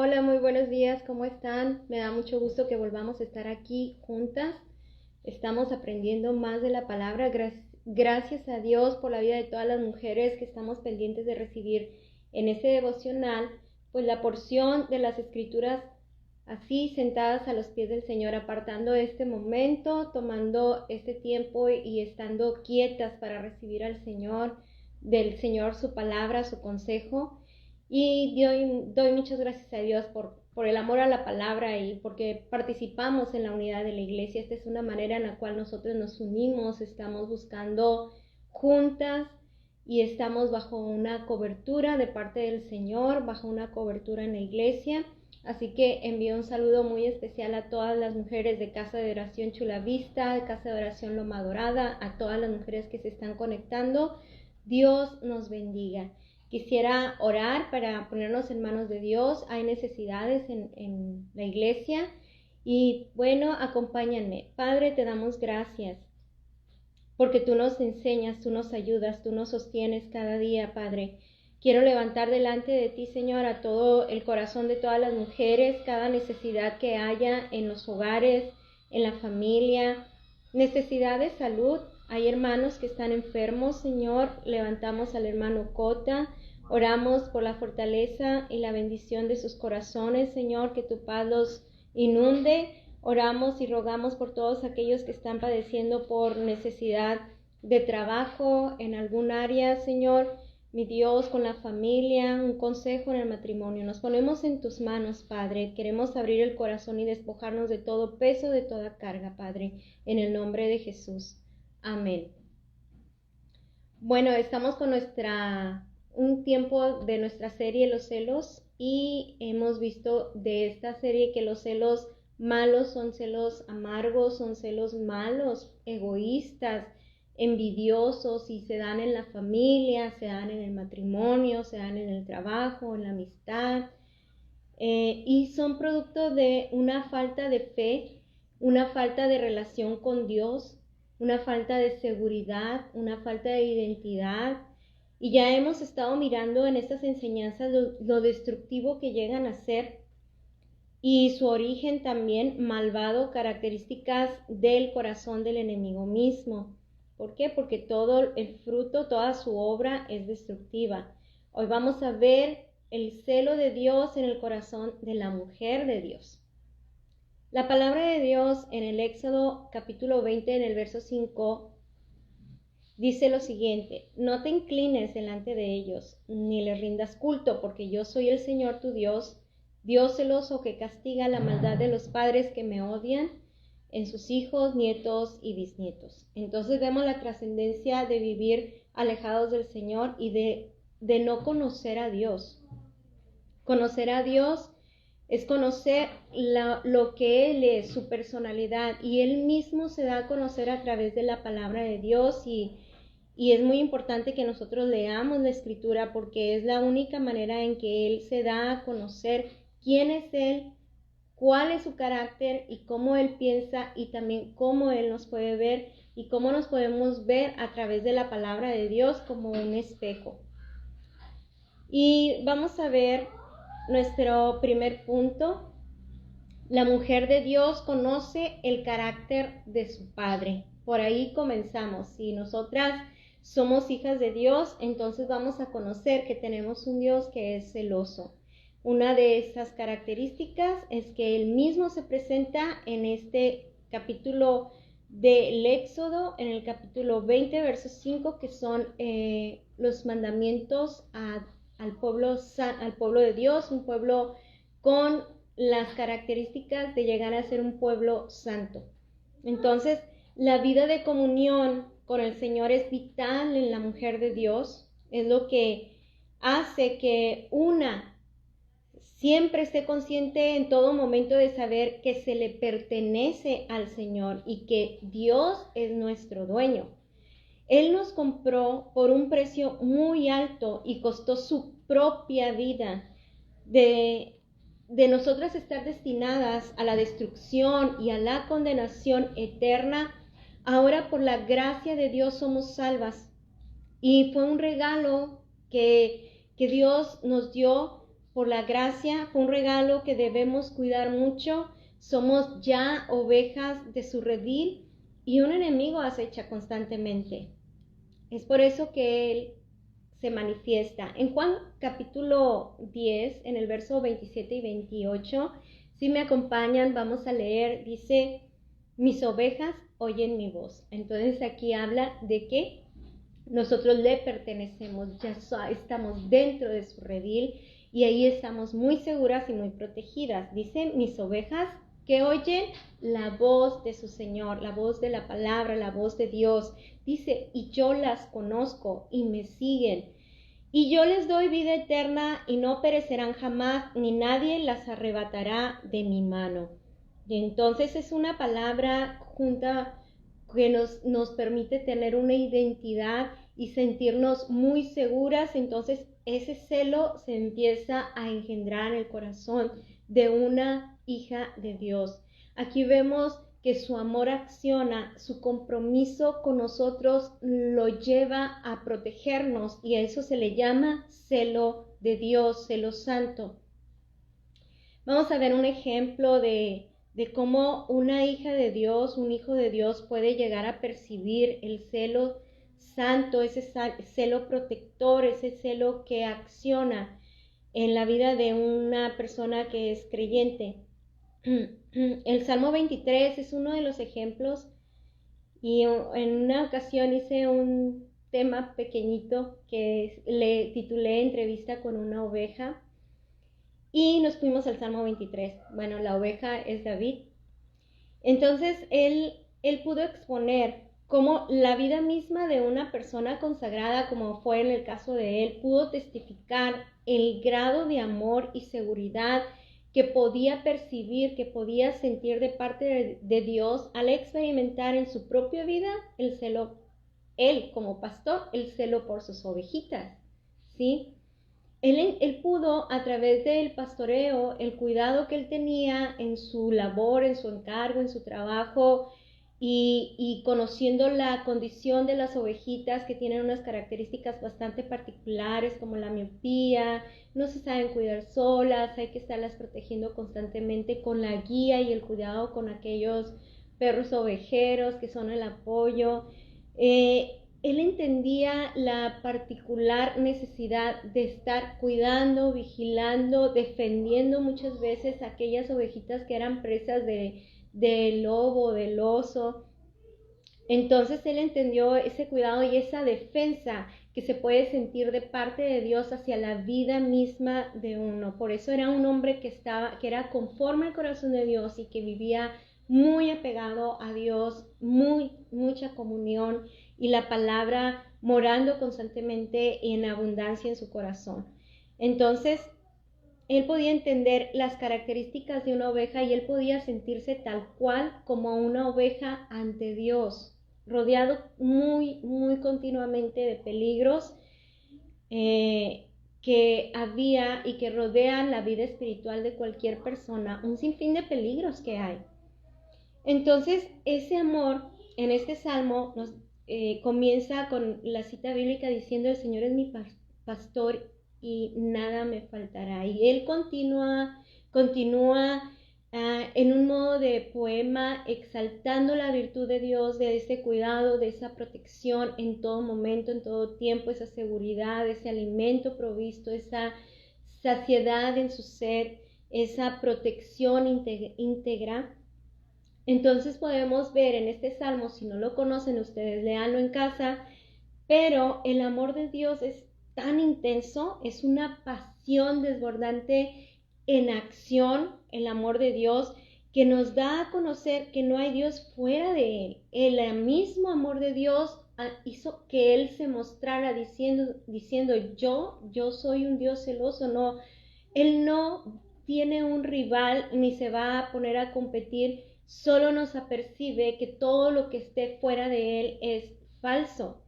Hola, muy buenos días, ¿cómo están? Me da mucho gusto que volvamos a estar aquí juntas. Estamos aprendiendo más de la palabra. Gracias a Dios por la vida de todas las mujeres que estamos pendientes de recibir en este devocional, pues la porción de las escrituras así sentadas a los pies del Señor, apartando este momento, tomando este tiempo y estando quietas para recibir al Señor, del Señor su palabra, su consejo. Y doy muchas gracias a Dios por el amor a la palabra y porque participamos en la unidad de la iglesia. Esta es una manera en la cual nosotros nos unimos, estamos buscando juntas y estamos bajo una cobertura de parte del Señor, bajo una cobertura en la iglesia. Así que envío un saludo muy especial a todas las mujeres de Casa de Oración Chula Vista, de Casa de Oración Loma Dorada, a todas las mujeres que se están conectando. Dios nos bendiga. Quisiera orar para ponernos en manos de Dios. Hay necesidades en la iglesia y bueno, acompáñenme. Padre, te damos gracias porque tú nos enseñas, tú nos ayudas, tú nos sostienes cada día, Padre. Quiero levantar delante de ti, Señor, a todo el corazón de todas las mujeres, cada necesidad que haya en los hogares, en la familia, necesidad de salud. Hay hermanos que están enfermos, Señor. Levantamos al hermano Cota. Oramos por la fortaleza y la bendición de sus corazones, Señor, que tu paz los inunde. Oramos y rogamos por todos aquellos que están padeciendo por necesidad de trabajo en algún área, Señor. Mi Dios, con la familia, un consejo en el matrimonio. Nos ponemos en tus manos, Padre. Queremos abrir el corazón y despojarnos de todo peso, de toda carga, Padre, en el nombre de Jesús. Amén. Bueno, estamos con un tiempo de nuestra serie Los celos y hemos visto de esta serie que los celos malos son celos amargos, son celos malos, egoístas, envidiosos, y se dan en la familia, se dan en el matrimonio, se dan en el trabajo, en la amistad, y son producto de una falta de fe, una falta de relación con Dios, una falta de seguridad, una falta de identidad. Y ya hemos estado mirando en estas enseñanzas lo destructivo que llegan a ser y su origen también malvado, características del corazón del enemigo mismo. ¿Por qué? Porque todo el fruto, toda su obra es destructiva. Hoy vamos a ver el celo de Dios en el corazón de la mujer de Dios. La palabra de Dios en el Éxodo capítulo 20, en el verso 5, dice lo siguiente: no te inclines delante de ellos, ni les rindas culto, porque yo soy el Señor tu Dios, Dios celoso que castiga la maldad de los padres que me odian en sus hijos, nietos y bisnietos. Entonces vemos la trascendencia de vivir alejados del Señor y de no conocer a Dios. Conocer a Dios es conocer lo que Él es, su personalidad, y Él mismo se da a conocer a través de la palabra de Dios, y es muy importante que nosotros leamos la Escritura porque es la única manera en que Él se da a conocer quién es Él, cuál es su carácter y cómo Él piensa, y también cómo Él nos puede ver y cómo nos podemos ver a través de la palabra de Dios como un espejo. Y vamos a ver nuestro primer punto. La mujer de Dios conoce el carácter de su padre. Por ahí comenzamos. Si nosotras somos hijas de Dios, entonces vamos a conocer que tenemos un Dios que es celoso. Una de esas características es que Él mismo se presenta en este capítulo del Éxodo, en el capítulo 20, verso 5, que son los mandamientos al pueblo de Dios, un pueblo con las características de llegar a ser un pueblo santo. Entonces, la vida de comunión con el Señor es vital en la mujer de Dios, es lo que hace que una siempre esté consciente en todo momento de saber que se le pertenece al Señor y que Dios es nuestro dueño. Él nos compró por un precio muy alto y costó su propia vida. De nosotras estar destinadas a la destrucción y a la condenación eterna, ahora por la gracia de Dios somos salvas. Y fue un regalo que Dios nos dio por la gracia, fue un regalo que debemos cuidar mucho. Somos ya ovejas de su redil y un enemigo acecha constantemente. Es por eso que Él se manifiesta. En Juan capítulo 10, en el verso 27 y 28, si me acompañan, vamos a leer, dice, mis ovejas oyen mi voz. Entonces aquí habla de que nosotros le pertenecemos, ya estamos dentro de su redil y ahí estamos muy seguras y muy protegidas. Dice, mis ovejas que oyen la voz de su Señor, la voz de la palabra, la voz de Dios. Dice, y yo las conozco y me siguen. Y yo les doy vida eterna y no perecerán jamás, ni nadie las arrebatará de mi mano. Y entonces es una palabra junta que nos permite tener una identidad y sentirnos muy seguras. Entonces ese celo se empieza a engendrar en el corazón de una hija de Dios. Aquí vemos que su amor acciona, su compromiso con nosotros lo lleva a protegernos y a eso se le llama celo de Dios, celo santo. Vamos a ver un ejemplo de cómo una hija de Dios, un hijo de Dios puede llegar a percibir el celo santo, ese celo protector, ese celo que acciona en la vida de una persona que es creyente. El Salmo 23 es uno de los ejemplos y en una ocasión hice un tema pequeñito que le titulé Entrevista con una oveja y nos fuimos al Salmo 23. Bueno, la oveja es David. Entonces él pudo exponer cómo la vida misma de una persona consagrada, como fue en el caso de él, pudo testificar el grado de amor y seguridad que podía percibir, que podía sentir de parte de Dios al experimentar en su propia vida el celo, él como pastor, el celo por sus ovejitas, ¿sí? Él pudo, a través del pastoreo, el cuidado que él tenía en su labor, en su encargo, en su trabajo, y conociendo la condición de las ovejitas que tienen unas características bastante particulares como la miopía, no se saben cuidar solas, hay que estarlas protegiendo constantemente con la guía y el cuidado con aquellos perros ovejeros que son el apoyo. Él entendía la particular necesidad de estar cuidando, vigilando, defendiendo muchas veces a aquellas ovejitas que eran presas del lobo, del oso. Entonces él entendió ese cuidado y esa defensa que se puede sentir de parte de Dios hacia la vida misma de uno. Por eso era un hombre que era conforme al corazón de Dios y que vivía muy apegado a Dios, mucha comunión y la palabra morando constantemente en abundancia en su corazón. Entonces, él podía entender las características de una oveja y él podía sentirse tal cual como una oveja ante Dios, rodeado muy continuamente de peligros que había y que rodean la vida espiritual de cualquier persona, un sinfín de peligros que hay. Entonces, ese amor en este salmo nos comienza con la cita bíblica diciendo: el Señor es mi pastor y nada me faltará. Y él continúa en un modo de poema exaltando la virtud de Dios, de ese cuidado, de esa protección en todo momento, en todo tiempo, esa seguridad, ese alimento provisto, esa saciedad en su ser, esa protección íntegra. Entonces podemos ver en este salmo, si no lo conocen ustedes, léanlo en casa, pero el amor de Dios es tan intenso, es una pasión desbordante en acción, el amor de Dios, que nos da a conocer que no hay Dios fuera de Él. El mismo amor de Dios hizo que Él se mostrara diciendo yo soy un Dios celoso. No, Él no tiene un rival ni se va a poner a competir, solo nos apercibe que todo lo que esté fuera de Él es falso.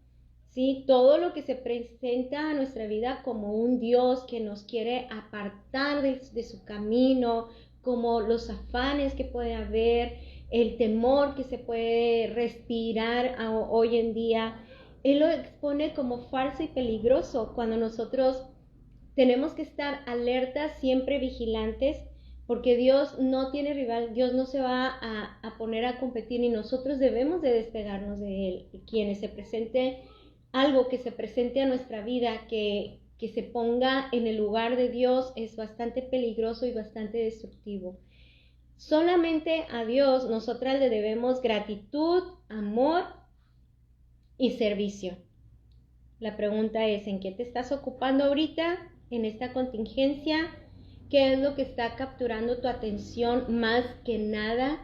¿Sí? Todo lo que se presenta a nuestra vida como un Dios que nos quiere apartar de su camino, como los afanes que puede haber, el temor que se puede respirar hoy en día, Él lo expone como falso y peligroso cuando nosotros tenemos que estar alertas, siempre vigilantes, porque Dios no tiene rival, Dios no se va a poner a competir y nosotros debemos de despegarnos de Él. Quienes se presente algo que se presente a nuestra vida, que se ponga en el lugar de Dios, es bastante peligroso y bastante destructivo. Solamente a Dios nosotras le debemos gratitud, amor y servicio. La pregunta es, ¿en qué te estás ocupando ahorita en esta contingencia? ¿Qué es lo que está capturando tu atención más que nada?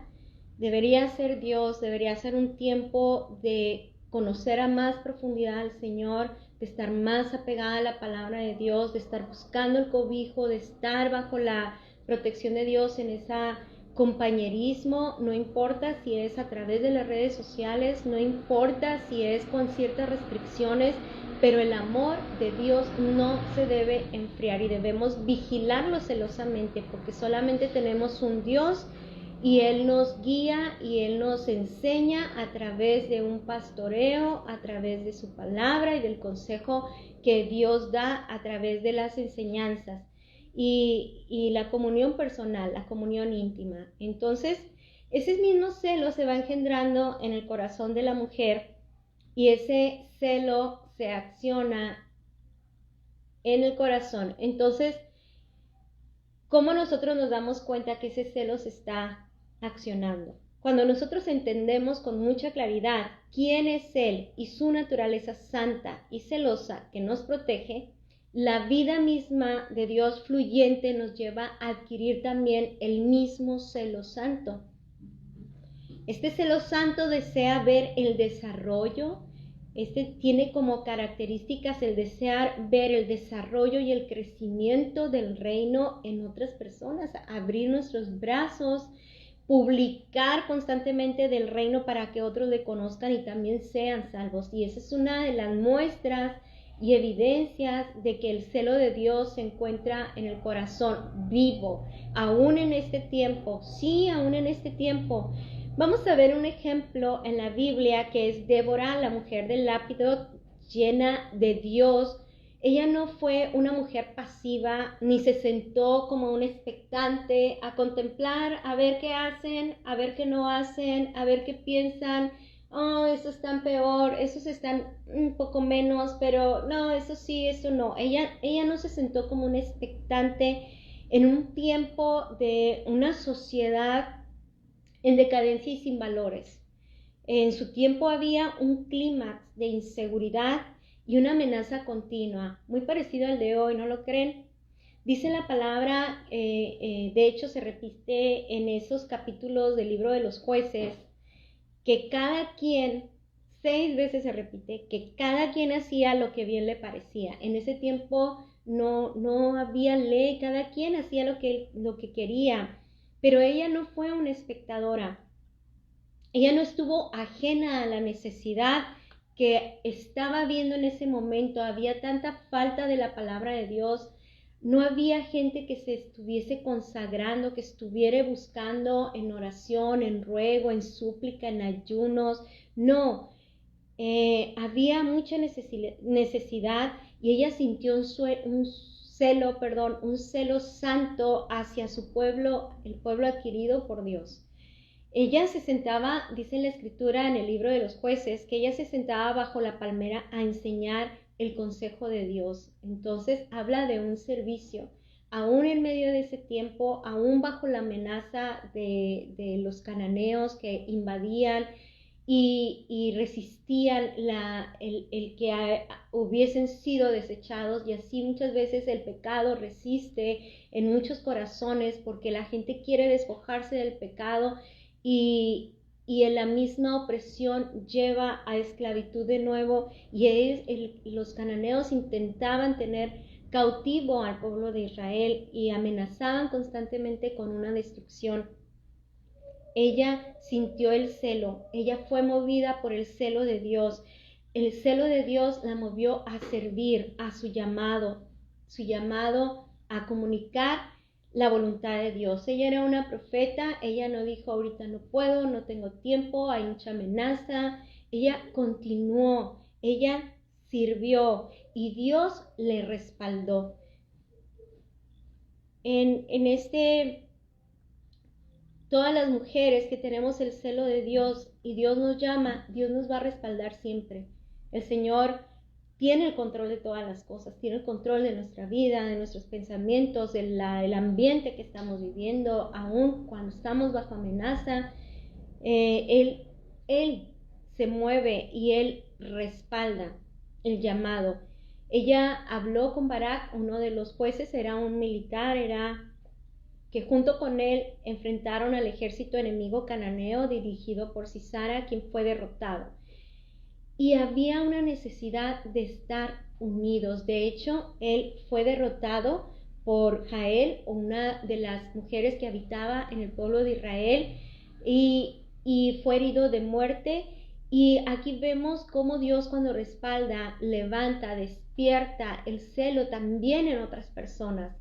Debería ser Dios, debería ser un tiempo de conocer a más profundidad al Señor, de estar más apegada a la palabra de Dios, de estar buscando el cobijo, de estar bajo la protección de Dios en esa compañerismo, no importa si es a través de las redes sociales, no importa si es con ciertas restricciones, pero el amor de Dios no se debe enfriar y debemos vigilarlo celosamente, porque solamente tenemos un Dios y Él nos guía y Él nos enseña a través de un pastoreo, a través de su palabra y del consejo que Dios da a través de las enseñanzas y la comunión personal, la comunión íntima. Entonces, ese mismo celo se va engendrando en el corazón de la mujer y ese celo se acciona en el corazón. Entonces, ¿cómo nosotros nos damos cuenta que ese celo se está accionando? Cuando nosotros entendemos con mucha claridad quién es Él y su naturaleza santa y celosa que nos protege, la vida misma de Dios fluyente nos lleva a adquirir también el mismo celo santo. Este celo santo desea ver el desarrollo, tiene como características el desear ver el desarrollo y el crecimiento del reino en otras personas, abrir nuestros brazos, publicar constantemente del reino para que otros le conozcan y también sean salvos. Y esa es una de las muestras y evidencias de que el celo de Dios se encuentra en el corazón vivo, aún en este tiempo. Sí, aún en este tiempo. Vamos a ver un ejemplo en la Biblia que es Débora, la mujer del lápido, llena de Dios. Ella no fue una mujer pasiva, ni se sentó como un expectante a contemplar, a ver qué hacen, a ver qué no hacen, a ver qué piensan. Oh, esos están peor, esos están un poco menos, pero no, eso sí, eso no. Ella no se sentó como un expectante en un tiempo de una sociedad en decadencia y sin valores. En su tiempo había un clímax de inseguridad y una amenaza continua, muy parecido al de hoy, ¿no lo creen? Dice la palabra, de hecho se repite en esos capítulos del libro de los jueces, que cada quien, 6 veces se repite, que cada quien hacía lo que bien le parecía. En ese tiempo no había ley, cada quien hacía lo que quería, pero ella no fue una espectadora. Ella no estuvo ajena a la necesidad que estaba viendo en ese momento. Había tanta falta de la palabra de Dios. No había gente que se estuviese consagrando, que estuviera buscando en oración, en ruego, en súplica, en ayunos. No, había mucha necesidad y ella sintió un celo santo hacia su pueblo, el pueblo adquirido por Dios. Ella se sentaba, dice en la escritura en el libro de los jueces, que ella se sentaba bajo la palmera a enseñar el consejo de Dios. Entonces habla de un servicio, aún en medio de ese tiempo, aún bajo la amenaza de los cananeos que invadían y resistían el que hubiesen sido desechados, y así muchas veces el pecado resiste en muchos corazones porque la gente quiere despojarse del pecado y en la misma opresión lleva a esclavitud de nuevo, y los cananeos intentaban tener cautivo al pueblo de Israel y amenazaban constantemente con una destrucción. Ella sintió el celo, ella fue movida por el celo de Dios. El celo de Dios la movió a servir, a su llamado a comunicar la voluntad de Dios. Ella era una profeta, ella no dijo ahorita no puedo, no tengo tiempo, hay mucha amenaza. Ella continuó, ella sirvió y Dios le respaldó. todas las mujeres que tenemos el celo de Dios y Dios nos llama, Dios nos va a respaldar siempre. El Señor tiene el control de todas las cosas, tiene el control de nuestra vida, de nuestros pensamientos, del ambiente que estamos viviendo, aun cuando estamos bajo amenaza. Él se mueve y Él respalda el llamado. Ella habló con Barak, uno de los jueces, era un militar, que junto con él enfrentaron al ejército enemigo cananeo dirigido por Sisara, quien fue derrotado. Y había una necesidad de estar unidos. De hecho, él fue derrotado por Jael, una de las mujeres que habitaba en el pueblo de Israel, y fue herido de muerte. Y aquí vemos cómo Dios, cuando respalda, levanta, despierta el celo también en otras personas.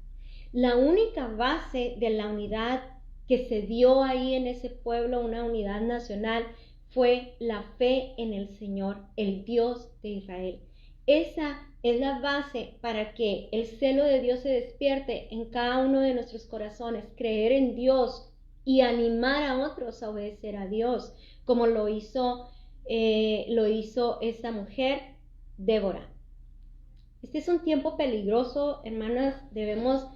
La única base de la unidad que se dio ahí en ese pueblo, una unidad nacional, fue la fe en el Señor, el Dios de Israel. Esa es la base para que el celo de Dios se despierte en cada uno de nuestros corazones, creer en Dios y animar a otros a obedecer a Dios, como lo hizo esa mujer, Débora. Este es un tiempo peligroso, hermanas. Debemos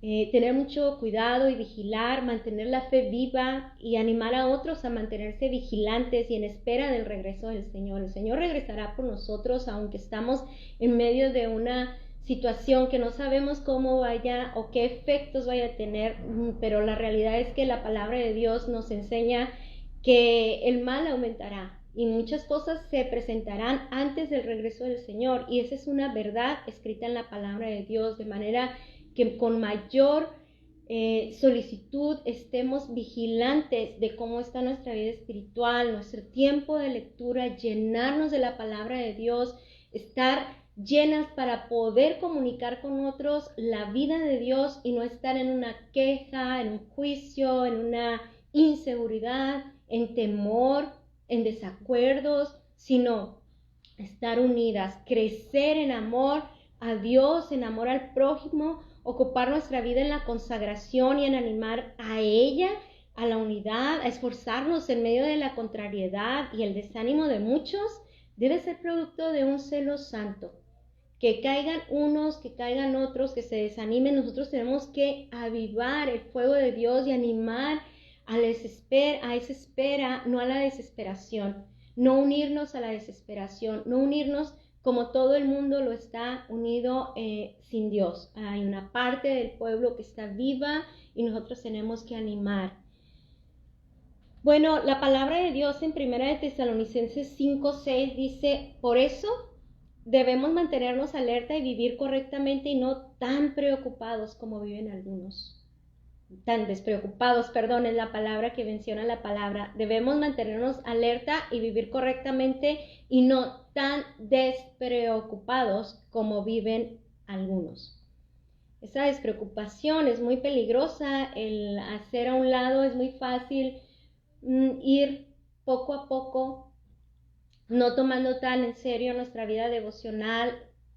tener mucho cuidado y vigilar, mantener la fe viva y animar a otros a mantenerse vigilantes y en espera del regreso del Señor. El Señor regresará por nosotros, aunque estamos en medio de una situación que no sabemos cómo vaya o qué efectos vaya a tener, pero la realidad es que la palabra de Dios nos enseña que el mal aumentará y muchas cosas se presentarán antes del regreso del Señor, y esa es una verdad escrita en la palabra de Dios, de manera que con mayor solicitud estemos vigilantes de cómo está nuestra vida espiritual, nuestro tiempo de lectura, llenarnos de la palabra de Dios, estar llenas para poder comunicar con otros la vida de Dios y no estar en una queja, en un juicio, en una inseguridad, en temor, en desacuerdos, sino estar unidas, crecer en amor a Dios, en amor al prójimo, ocupar nuestra vida en la consagración y en animar a ella, a la unidad, a esforzarnos en medio de la contrariedad y el desánimo de muchos, debe ser producto de un celo santo. Que caigan unos, que caigan otros, que se desanimen, nosotros tenemos que avivar el fuego de Dios y animar a esa espera, no a la desesperación, no unirnos a la desesperación, no unirnos como todo el mundo lo está unido sin Dios. Hay una parte del pueblo que está viva y nosotros tenemos que animar. Bueno, la palabra de Dios en 1 de Tesalonicenses 5:6 dice: por eso debemos mantenernos alerta y vivir correctamente y no tan preocupados como viven algunos. Tan despreocupados, perdón, es la palabra que menciona la palabra. Debemos mantenernos alerta y vivir correctamente y no tan despreocupados como viven algunos. Esa despreocupación es muy peligrosa, el hacer a un lado es muy fácil, ir poco a poco, no tomando tan en serio nuestra vida devocional.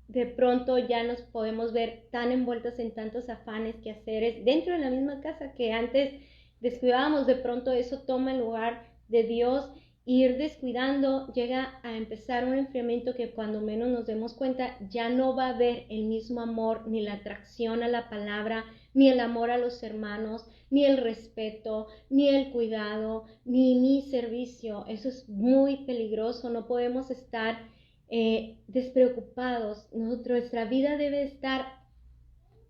De pronto ya nos podemos ver tan envueltos en tantos afanes, quehaceres dentro de la misma casa que antes descuidábamos. De pronto eso toma el lugar de Dios, ir descuidando, llega a empezar un enfriamiento que cuando menos nos demos cuenta ya no va a haber el mismo amor, ni la atracción a la palabra, ni el amor a los hermanos, ni el respeto, ni el cuidado, ni mi servicio. Eso es muy peligroso. No podemos estar despreocupados. Nuestra vida debe estar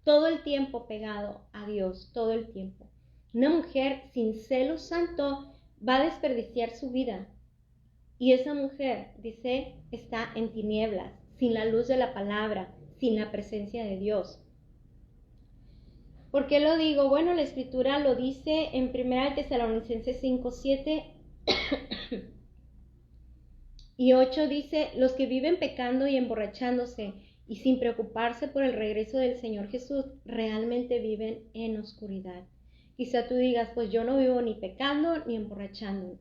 todo el tiempo pegado a Dios, todo el tiempo. Una mujer sin celo santo va a desperdiciar su vida, y esa mujer, dice, está en tinieblas, sin la luz de la palabra, sin la presencia de Dios. ¿Por qué lo digo? Bueno, la escritura lo dice en 1 Tesalonicenses 5:7 y 8, dice: los que viven pecando y emborrachándose y sin preocuparse por el regreso del Señor Jesús, realmente viven en oscuridad. Quizá tú digas: pues yo no vivo ni pecando ni emborrachando.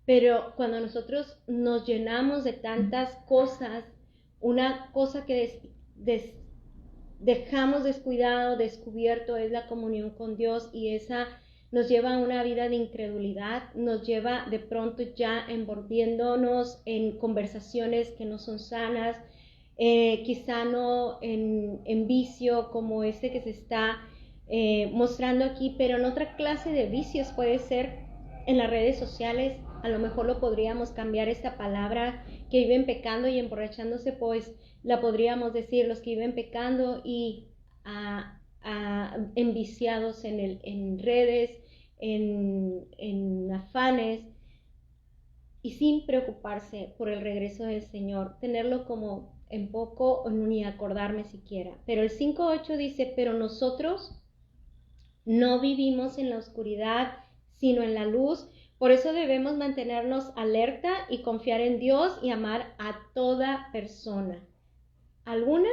Pero cuando nosotros nos llenamos de tantas cosas, una cosa que dejamos descubierto es la comunión con Dios, y esa nos lleva a una vida de incredulidad, nos lleva de pronto ya envolviéndonos en conversaciones que no son sanas, quizá no en vicio como este que se está mostrando aquí, pero en otra clase de vicios. Puede ser en las redes sociales. A lo mejor lo podríamos cambiar, esta palabra, que viven pecando y emborrachándose, pues la podríamos decir los que viven pecando y enviciados en redes, en afanes, y sin preocuparse por el regreso del Señor, tenerlo como en poco o ni acordarme siquiera. Pero el 5:8 dice, pero nosotros no vivimos en la oscuridad, sino en la luz. Por eso debemos mantenernos alerta y confiar en Dios y amar a toda persona. Algunas,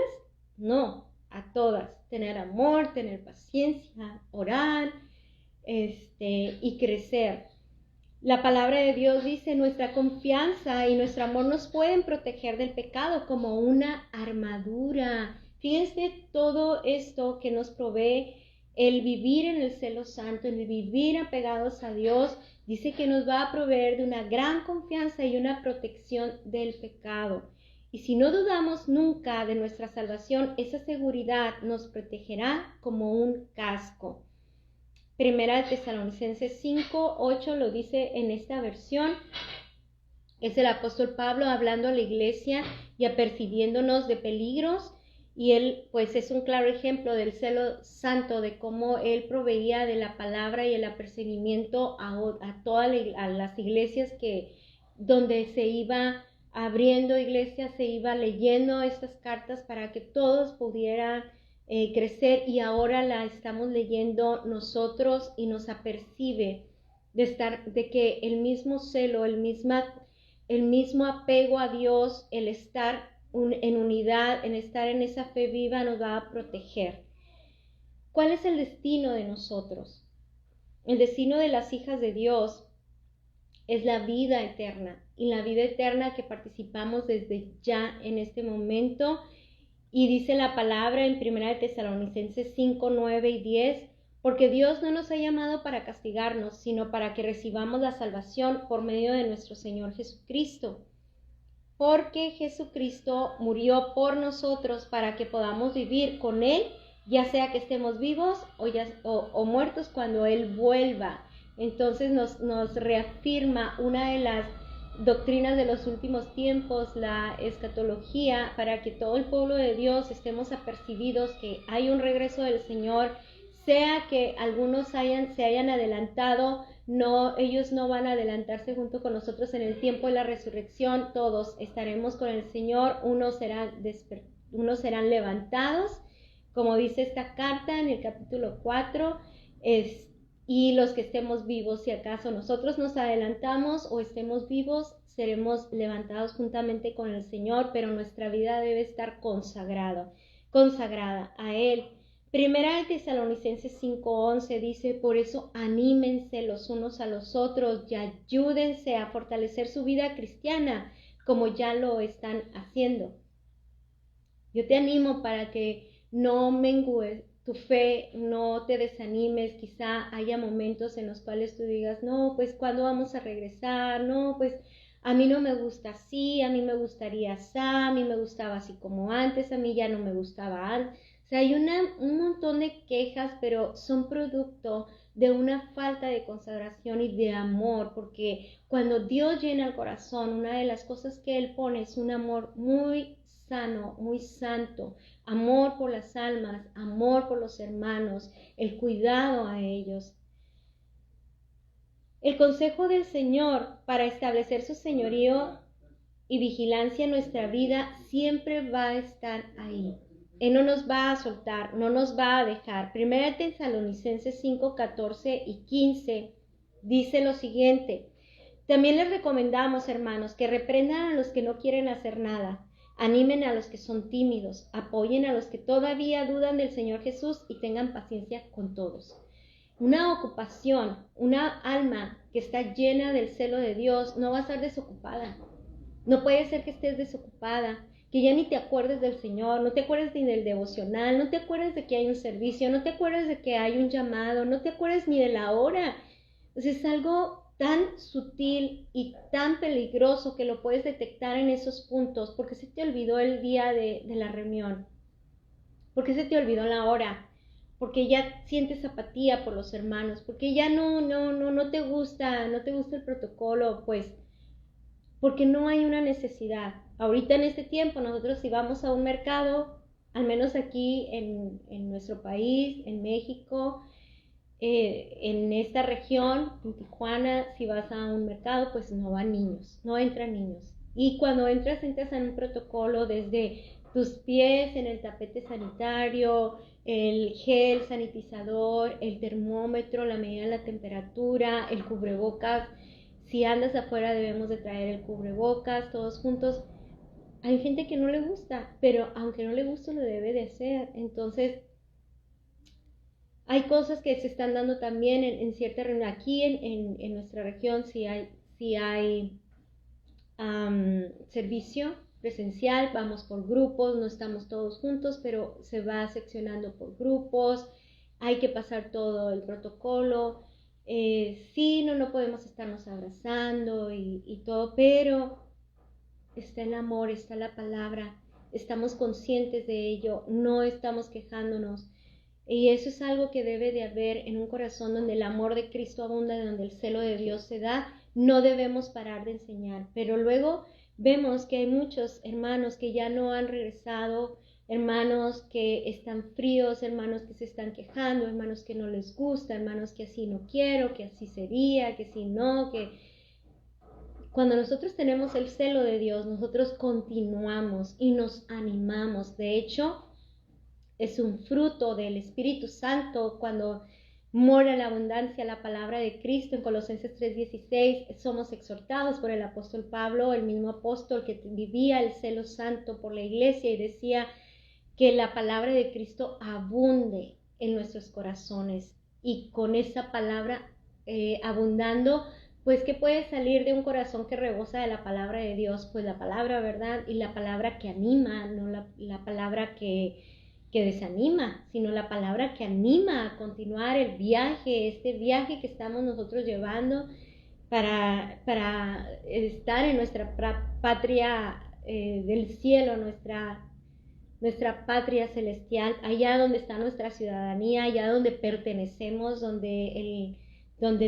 no, a todas. Tener amor, tener paciencia, orar, y crecer. La palabra de Dios dice, nuestra confianza y nuestro amor nos pueden proteger del pecado como una armadura. Fíjense todo esto que nos provee el vivir en el celo santo, el vivir apegados a Dios. Dice que nos va a proveer de una gran confianza y una protección del pecado. Y si no dudamos nunca de nuestra salvación, esa seguridad nos protegerá como un casco. Primera de Tesalonicenses 5:8 lo dice en esta versión. Es el apóstol Pablo hablando a la iglesia y apercibiéndonos de peligros. Y él pues es un claro ejemplo del celo santo, de cómo él proveía de la palabra y el apercibimiento a todas las iglesias donde se iba abriendo iglesias, se iba leyendo estas cartas para que todos pudieran crecer, y ahora la estamos leyendo nosotros y nos apercibe de que el mismo celo, el mismo apego a Dios, el estar en unidad, en estar en esa fe viva, nos va a proteger. ¿Cuál es el destino de nosotros? El destino de las hijas de Dios es la vida eterna, y la vida eterna que participamos desde ya en este momento. Y dice la palabra en 1 Tesalonicenses 5, 9 y 10, porque Dios no nos ha llamado para castigarnos, sino para que recibamos la salvación por medio de nuestro Señor Jesucristo. Porque Jesucristo murió por nosotros para que podamos vivir con Él, ya sea que estemos vivos o muertos cuando Él vuelva. Entonces nos reafirma una de las doctrinas de los últimos tiempos, la escatología, para que todo el pueblo de Dios estemos apercibidos que hay un regreso del Señor. Sea que algunos se hayan adelantado, no, ellos no van a adelantarse junto con nosotros en el tiempo de la resurrección. Todos estaremos con el Señor, unos serán levantados, como dice esta carta en el capítulo 4, y los que estemos vivos, si acaso nosotros nos adelantamos o estemos vivos, seremos levantados juntamente con el Señor, pero nuestra vida debe estar consagrada a Él. Primera de Tesalonicenses 5:11 dice, por eso anímense los unos a los otros y ayúdense a fortalecer su vida cristiana como ya lo están haciendo. Yo te animo para que no mengues tu fe, no te desanimes. Quizá haya momentos en los cuales tú digas, no, pues ¿cuándo vamos a regresar? No, pues a mí no me gusta así, a mí me gustaría así, a mí me gustaba así como antes, a mí ya no me gustaba antes. O sea, hay un montón de quejas, pero son producto de una falta de consagración y de amor, porque cuando Dios llena el corazón, una de las cosas que Él pone es un amor muy sano, muy santo, amor por las almas, amor por los hermanos, el cuidado a ellos. El consejo del Señor para establecer su señorío y vigilancia en nuestra vida siempre va a estar ahí. Él no nos va a soltar, no nos va a dejar. 1 Tesalonicenses 5, 14 y 15 dice lo siguiente: también les recomendamos, hermanos, que reprendan a los que no quieren hacer nada, animen a los que son tímidos, apoyen a los que todavía dudan del Señor Jesús y tengan paciencia con todos. Una ocupación, una alma que está llena del celo de Dios no va a estar desocupada. No puede ser que estés desocupada. que ya ni te acuerdes del Señor, no te acuerdes ni del devocional, no te acuerdes de que hay un servicio, no te acuerdes de que hay un llamado, no te acuerdes ni de la hora. Entonces es algo tan sutil y tan peligroso que lo puedes detectar en esos puntos, porque se te olvidó el día de la reunión, porque se te olvidó la hora, porque ya sientes apatía por los hermanos, porque ya no te gusta el protocolo, pues porque no hay una necesidad. Ahorita en este tiempo nosotros si vamos a un mercado, al menos aquí en nuestro país, en México, en esta región, en Tijuana, si vas a un mercado, pues no van niños, no entran niños. Y cuando entras en un protocolo desde tus pies en el tapete sanitario, el gel sanitizador, el termómetro, la medida de la temperatura, el cubrebocas. Si andas afuera debemos de traer el cubrebocas, todos juntos. Hay gente que no le gusta, pero aunque no le guste lo debe de hacer. Entonces, hay cosas que se están dando también en cierta reunión. Aquí en nuestra región si hay servicio presencial, vamos por grupos, no estamos todos juntos, pero se va seccionando por grupos, hay que pasar todo el protocolo. Sí, no podemos estarnos abrazando y todo, pero está el amor, está la palabra, estamos conscientes de ello, no estamos quejándonos. Y eso es algo que debe de haber en un corazón donde el amor de Cristo abunda, donde el celo de Dios se da. No debemos parar de enseñar, pero luego vemos que hay muchos hermanos que ya no han regresado, hermanos que están fríos, hermanos que se están quejando, hermanos que no les gusta, hermanos que así no quiero, que así sería, que si no, que... Cuando nosotros tenemos el celo de Dios, nosotros continuamos y nos animamos. De hecho, es un fruto del Espíritu Santo cuando mora la abundancia la palabra de Cristo. En Colosenses 3:16 somos exhortados por el apóstol Pablo, el mismo apóstol que vivía el celo santo por la iglesia y decía que la palabra de Cristo abunde en nuestros corazones, y con esa palabra abundando, pues ¿qué puede salir de un corazón que rebosa de la palabra de Dios? Pues la palabra, ¿verdad? Y la palabra que anima, no la palabra que desanima, sino la palabra que anima a continuar el viaje, este viaje que estamos nosotros llevando para estar en nuestra patria del cielo, nuestra patria celestial, allá donde está nuestra ciudadanía, allá donde pertenecemos, donde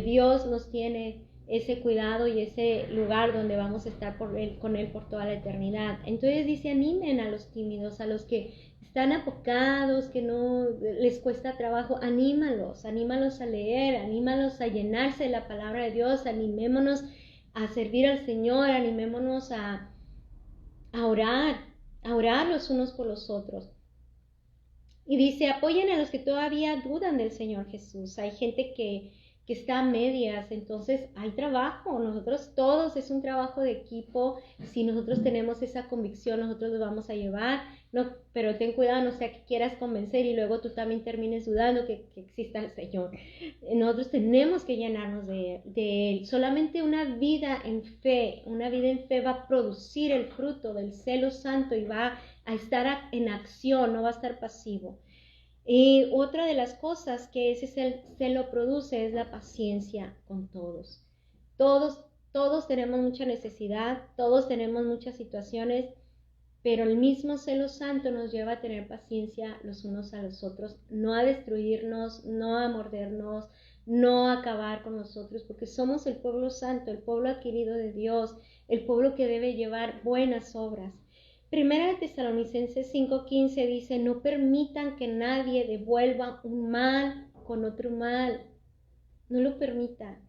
Dios nos tiene ese cuidado y ese lugar donde vamos a estar con Él por toda la eternidad. Entonces dice, animen a los tímidos, a los que están apocados, que no les cuesta trabajo, anímalos a leer, anímalos a llenarse de la palabra de Dios, animémonos a servir al Señor, animémonos a orar los unos por los otros. Y dice, apoyen a los que todavía dudan del Señor Jesús. Hay gente que está a medias, entonces hay trabajo, nosotros todos es un trabajo de equipo. Si nosotros tenemos esa convicción, nosotros lo vamos a llevar, no, pero ten cuidado, no sea que quieras convencer y luego tú también termines dudando que exista el Señor. Nosotros tenemos que llenarnos de Él. Solamente una vida en fe va a producir el fruto del celo santo y va a estar en acción, no va a estar pasivo. Y otra de las cosas que ese celo produce es la paciencia con todos. Todos tenemos mucha necesidad, todos tenemos muchas situaciones, pero el mismo celo santo nos lleva a tener paciencia los unos a los otros, no a destruirnos, no a mordernos, no a acabar con nosotros, porque somos el pueblo santo, el pueblo adquirido de Dios, el pueblo que debe llevar buenas obras. Primera de Tesalonicenses 5:15 dice, no permitan que nadie devuelva un mal con otro mal. No lo permitan.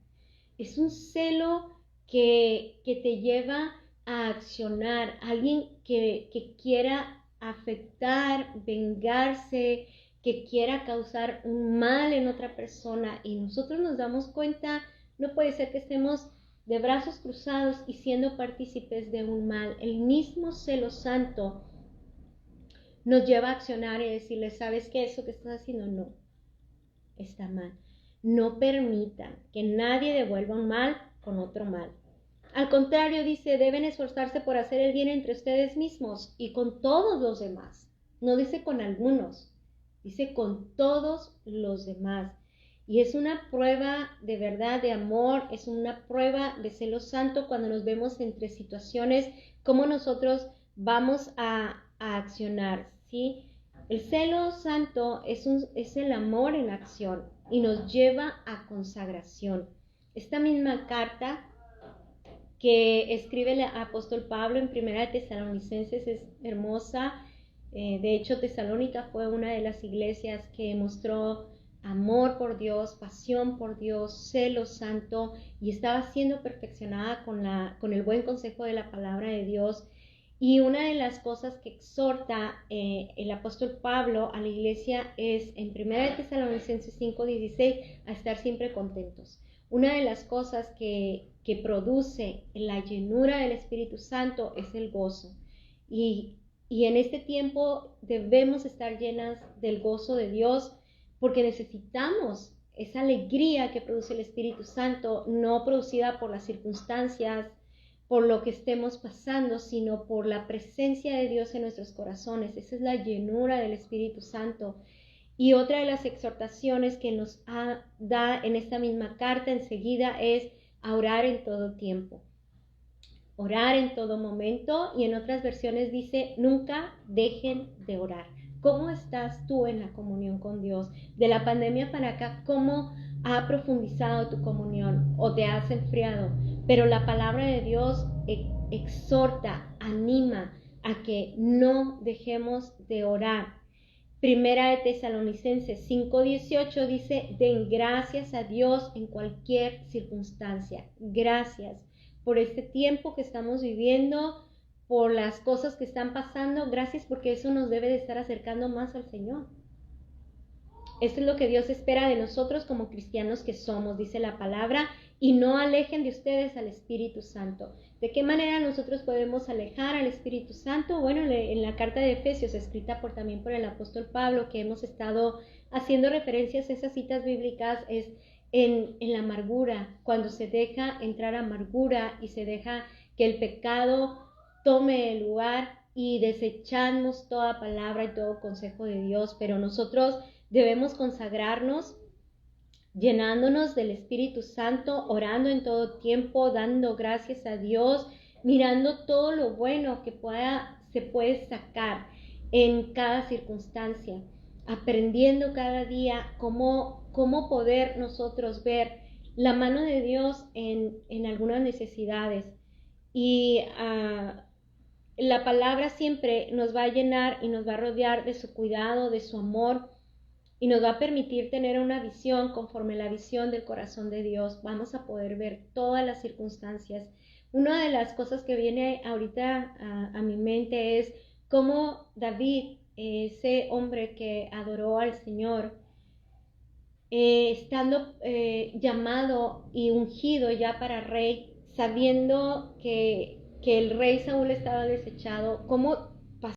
Es un celo que te lleva a accionar. Alguien que quiera afectar, vengarse, que quiera causar un mal en otra persona. Y nosotros nos damos cuenta, no puede ser que estemos de brazos cruzados y siendo partícipes de un mal. El mismo celo santo nos lleva a accionar y decirle, ¿sabes qué? Eso que estás haciendo no, está mal. No permitan que nadie devuelva un mal con otro mal. Al contrario, dice, deben esforzarse por hacer el bien entre ustedes mismos y con todos los demás. No dice con algunos, dice con todos los demás. Y es una prueba de verdad, de amor, es una prueba de celo santo cuando nos vemos entre situaciones, cómo nosotros vamos a accionar, ¿sí? El celo santo es el amor en acción y nos lleva a consagración. Esta misma carta que escribe el apóstol Pablo en Primera de Tesalonicenses es hermosa. De hecho, Tesalónica fue una de las iglesias que mostró amor por Dios, pasión por Dios, celo santo, y estaba siendo perfeccionada con el buen consejo de la palabra de Dios. Y una de las cosas que exhorta el apóstol Pablo a la iglesia es en 1 Tesalonicenses 5:16 a estar siempre contentos. Una de las cosas que produce la llenura del Espíritu Santo es el gozo. Y en este tiempo debemos estar llenas del gozo de Dios porque necesitamos esa alegría que produce el Espíritu Santo, no producida por las circunstancias, por lo que estemos pasando, sino por la presencia de Dios en nuestros corazones. Esa es la llenura del Espíritu Santo. Y otra de las exhortaciones que nos da en esta misma carta enseguida es a orar en todo tiempo, orar en todo momento, y en otras versiones dice nunca dejen de orar. ¿Cómo estás tú en la comunión con Dios? De la pandemia para acá, ¿cómo ha profundizado tu comunión o te has enfriado? Pero la palabra de Dios exhorta, anima a que no dejemos de orar. Primera de Tesalonicenses 5:18 dice, den gracias a Dios en cualquier circunstancia. Gracias por este tiempo que estamos viviendo, por las cosas que están pasando. Gracias porque eso nos debe de estar acercando más al Señor. Esto es lo que Dios espera de nosotros como cristianos que somos, dice la palabra, y no alejen de ustedes al Espíritu Santo. ¿De qué manera nosotros podemos alejar al Espíritu Santo? Bueno, en la carta de Efesios, escrita también por el apóstol Pablo, que hemos estado haciendo referencias a esas citas bíblicas, es en la amargura, cuando se deja entrar amargura y se deja que el pecado tome el lugar y desechamos toda palabra y todo consejo de Dios, pero nosotros debemos consagrarnos llenándonos del Espíritu Santo, orando en todo tiempo, dando gracias a Dios, mirando todo lo bueno que se puede sacar en cada circunstancia, aprendiendo cada día cómo poder nosotros ver la mano de Dios en algunas necesidades. Y la palabra siempre nos va a llenar y nos va a rodear de su cuidado, de su amor, y nos va a permitir tener una visión conforme la visión del corazón de Dios. Vamos a poder ver todas las circunstancias. Una de las cosas que viene ahorita a mi mente es cómo David, ese hombre que adoró al Señor, estando llamado y ungido ya para rey, sabiendo que el rey Saúl estaba desechado, cómo